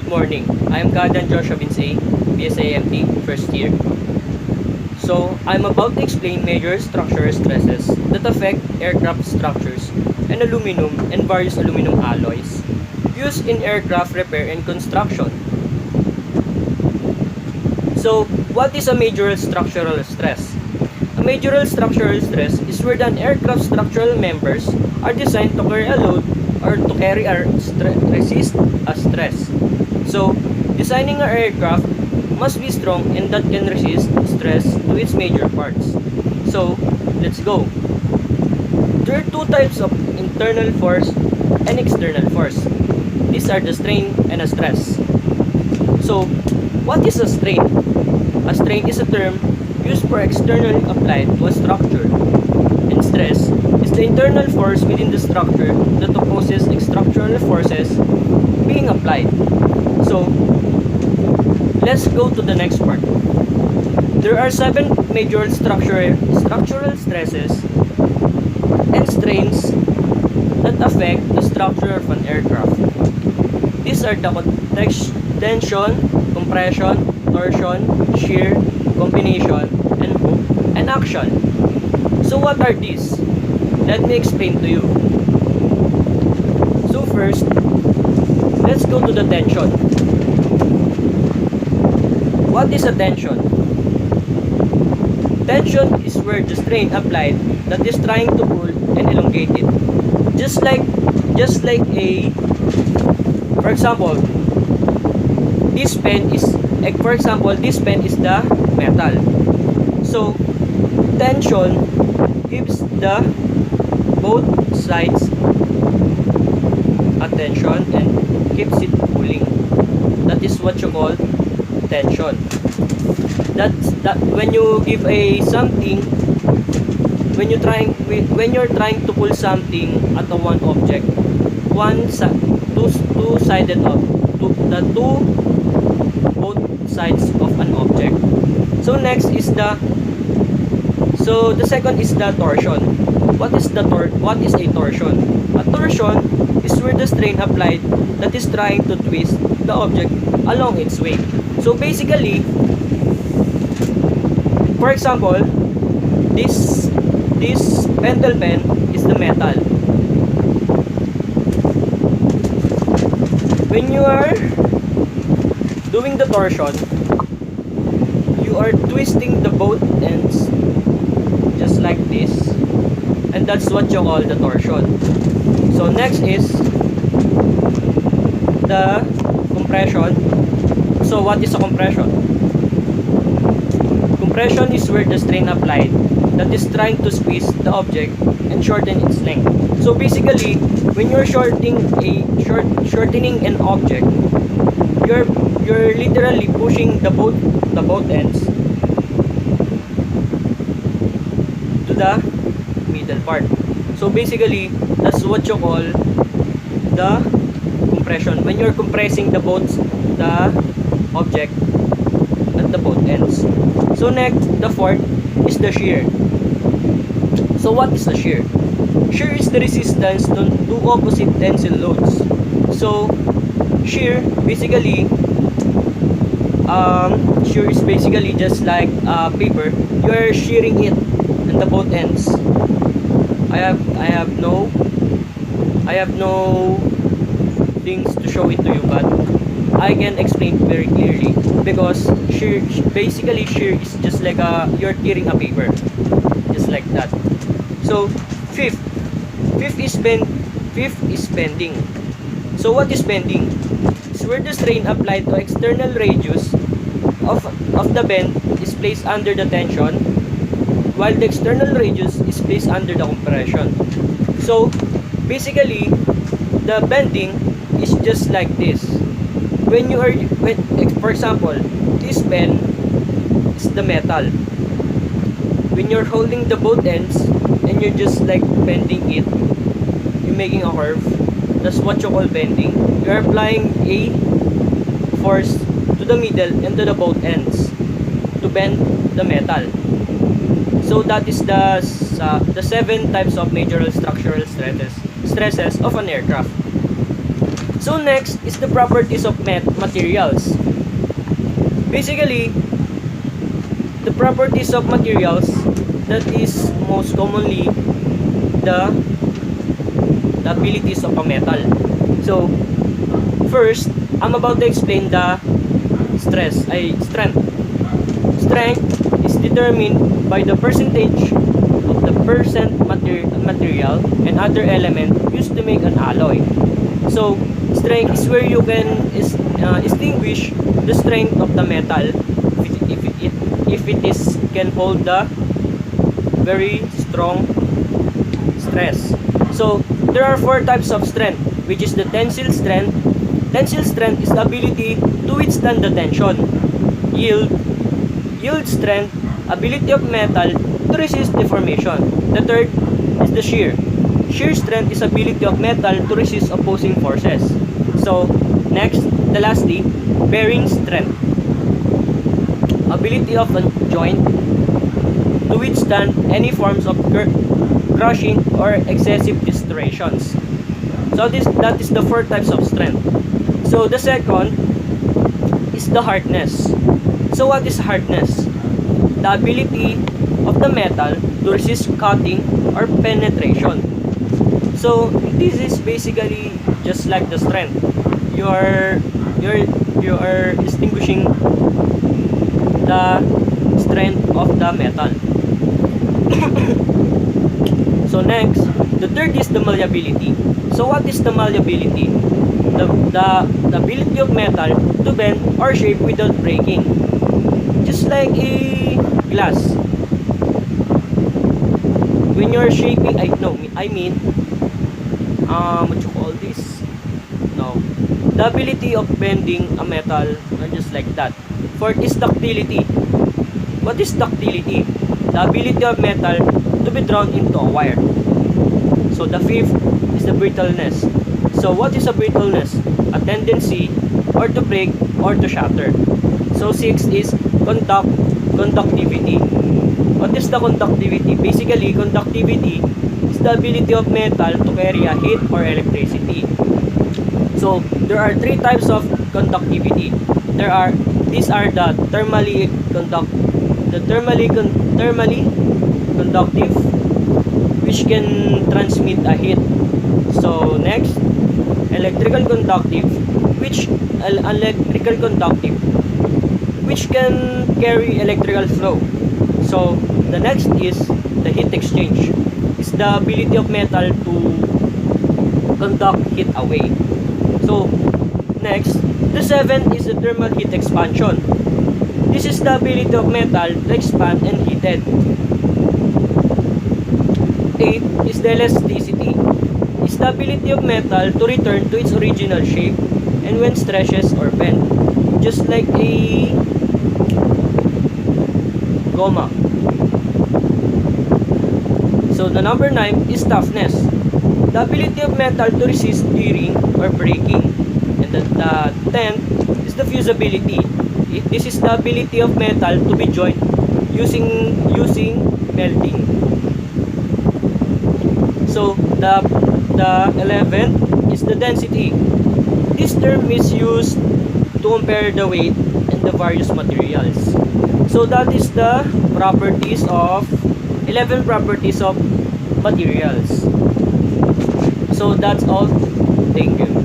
Good morning. I am Kadan Joshua Binsay, BSAMT, first year. So, I'm about to explain major structural stresses that affect aircraft structures and aluminum and various aluminum alloys used in aircraft repair and construction. So, what is a major structural stress? A major structural stress is where the aircraft structural members are designed to carry a load or to carry or resist a stress. So, designing an aircraft must be strong and that can resist stress to its major parts. So, let's go. There are two types of internal force and external force. These are the strain and a stress. So, what is a strain? A strain is a term used for externally applied to a structure. And stress is the internal force within the structure that opposes structural forces being applied. So, let's go to the next part. There are 7 major structural stresses and strains that affect the structure of an aircraft. These are the tension, compression, torsion, shear, combination, and hook, and action. So what are these? Let me explain to you. So first, let's go to the tension. What is a tension? Tension is where the strain applied that is trying to pull and elongate it. Just like a, for example, this pen is the metal. So tension gives the both sides a tension and keeps it pulling. That is what you call tension. That when you give a something, when you're trying to pull something at a one object, two-sided of both sides of an object. So the second is the torsion. What is a torsion? A torsion is where the strain applied that is trying to twist the object along its way. So basically, for example, this pentel pen is the metal. When you are doing the torsion, you are twisting the both ends just like this, and that's what you call the torsion. So next is the compression. So what is a compression? Compression is where the strain applied that is trying to squeeze the object and shorten its length. So basically, when you're shortening an object, you're literally pushing the both ends to the middle part. So basically, that's what you call the compression. When you're compressing the object at the both ends. So next, the fourth is the shear. So what is a shear? Shear is the resistance to opposite tensile loads. So shear basically just like paper. You are shearing it in the both ends. I have no things to show it to you, but I can explain very clearly, because shear is just like you're tearing a paper, just like that. So fifth is bending. So what is bending? It's where the strain applied to external radius of the bend is placed under the tension, while the external radius is placed under the compression. So basically, the bending is just like this. For example, this pen is the metal. When you're holding the both ends and you're just like bending it, you're making a curve. That's what you call bending. You're applying a force to the middle and to the both ends to bend the metal. So that is the 7 types of major structural stresses of an aircraft. So next is the properties of materials. Basically, the properties of materials that is most commonly the abilities of a metal. So first, I'm about to explain the strength. Strength is determined by the percentage of the material and other element used to make an alloy. So strength is where you can distinguish the strength of the metal if it is can hold the very strong stress. So there are four types of strength, which is the tensile strength. Tensile strength is the ability to withstand the tension. Yield strength, ability of metal to resist deformation. The third is the shear. Shear strength is ability of metal to resist opposing forces. So next, the lastly, bearing strength, ability of a joint to withstand any forms of crushing or excessive distortions. So that is the four types of strength. So the second is the hardness. So what is hardness? The ability of the metal to resist cutting or penetration. So this is basically just like the strength. You are distinguishing the strength of the metal. So next, the third is the malleability. So what is the malleability? The ability of metal to bend or shape without breaking. Just like a glass. When you're shaping, what you call this? No. The ability of bending a metal, or just like that. Fourth is ductility. What is ductility? The ability of metal to be drawn into a wire. So the fifth is the brittleness. So what is a brittleness? A tendency or to break or to shatter. So sixth is conductivity. What is the conductivity? Basically, conductivity is the ability of metal to carry a heat or electricity. So there are three types of conductivity. These are the thermally conductive, which can transmit a heat. So next, electrical conductive, which can carry electrical flow. So the next is the heat exchange. It's the ability of metal to conduct heat away. So next, the seventh is the thermal heat expansion. This is the ability of metal to expand and heated. Eight is the elasticity. It's the ability of metal to return to its original shape and when stretches or bent. Just like a goma. So the number 9 is toughness. The ability of metal to resist tearing or breaking. And the 10th is the fusibility. This is the ability of metal to be joined using melting. So the 11th is the density. This term is used to compare the weight and the various materials. So that is the properties of 11 properties of materials. So that's all. Thank you.